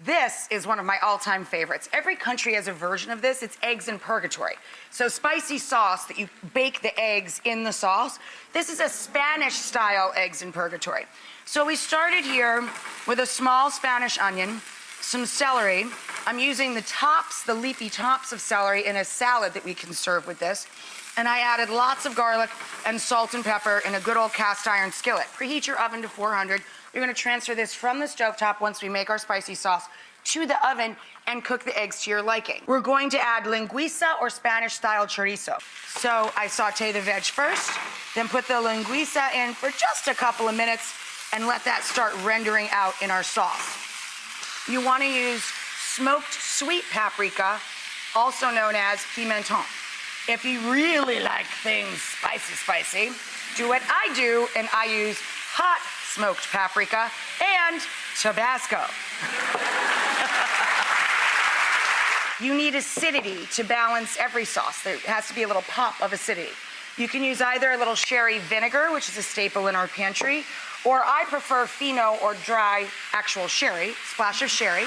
This is one of my all-time favorites. Every country has a version of this. It's eggs in purgatory. So spicy sauce that you bake the eggs in the sauce. This is a Spanish-style eggs in purgatory. So we started here with a small Spanish onion, some celery. I'm using the tops, the leafy tops of celery in a salad that we can serve with this. And I added lots of garlic and salt and pepper in a good old cast iron skillet. Preheat your oven to 400. You're gonna transfer this from the stovetop once we make our spicy sauce to the oven and cook the eggs to your liking. We're going to add linguiça or Spanish-style chorizo. So I saute the veg first, then put the linguiça in for just a couple of minutes and let that start rendering out in our sauce. You wanna use smoked sweet paprika, also known as pimenton. If you really like things spicy, do what I do, and I use hot smoked paprika and Tabasco. You need acidity to balance every sauce. There has to be a little pop of acidity. You can use either a little sherry vinegar, which is a staple in our pantry, or I prefer fino or dry actual sherry, splash of sherry.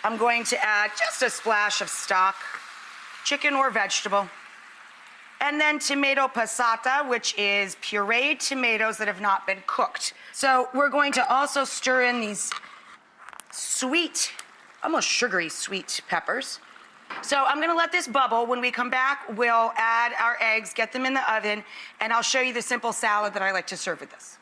I'm going to add just a splash of stock, chicken or vegetable, and then tomato passata, which is pureed tomatoes that have not been cooked. So we're going to also stir in these sweet, almost sugary sweet peppers. So I'm gonna let this bubble. When we come back, we'll add our eggs, get them in the oven, and I'll show you the simple salad that I like to serve with this.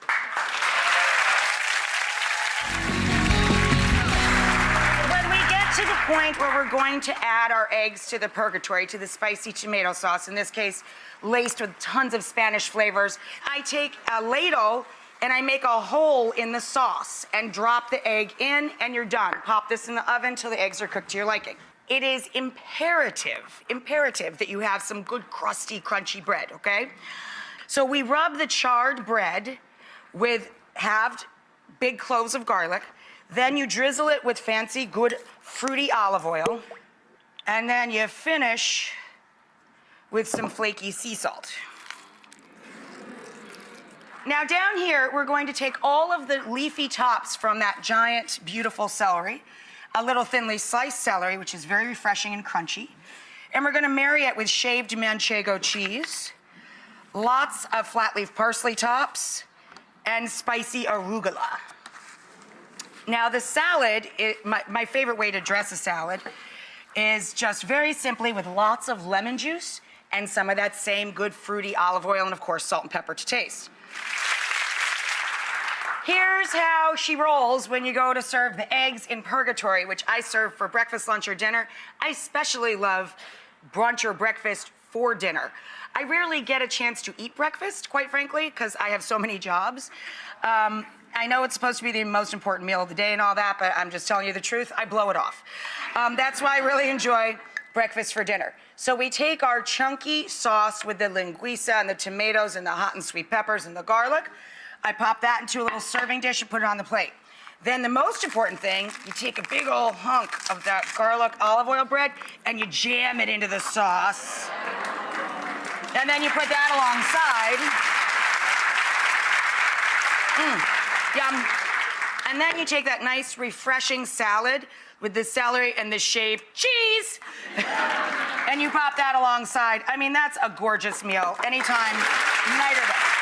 To the point where we're going to add our eggs to the purgatory, to the spicy tomato sauce, in this case, laced with tons of Spanish flavors. I take a ladle and I make a hole in the sauce and drop the egg in, and you're done. Pop this in the oven till the eggs are cooked to your liking. It is imperative that you have some good crusty, crunchy bread, okay? So we rub the charred bread with halved big cloves of garlic. Then you drizzle it with fancy, good, fruity olive oil. And then you finish with some flaky sea salt. Now down here, we're going to take all of the leafy tops from that giant, beautiful celery, a little thinly sliced celery, which is very refreshing and crunchy, and we're gonna marry it with shaved manchego cheese, lots of flat leaf parsley tops, and spicy arugula. Now the salad, my favorite way to dress a salad is just very simply with lots of lemon juice and some of that same good fruity olive oil, and of course salt and pepper to taste. Here's how she rolls when you go to serve the eggs in purgatory, which I serve for breakfast, lunch, or dinner. I especially love brunch or breakfast for dinner. I rarely get a chance to eat breakfast, quite frankly, because I have so many jobs. I know it's supposed to be the most important meal of the day and all that, but I'm just telling you the truth, I blow it off. That's why I really enjoy breakfast for dinner. So we take our chunky sauce with the linguiça and the tomatoes and the hot and sweet peppers and the garlic. I pop that into a little serving dish and put it on the plate. Then the most important thing, you take a big old hunk of that garlic olive oil bread and you jam it into the sauce. And then you put that alongside. Yum. And then you take that nice, refreshing salad with the celery and the shaved cheese, and you pop that alongside. I mean, that's a gorgeous meal, anytime, night or day.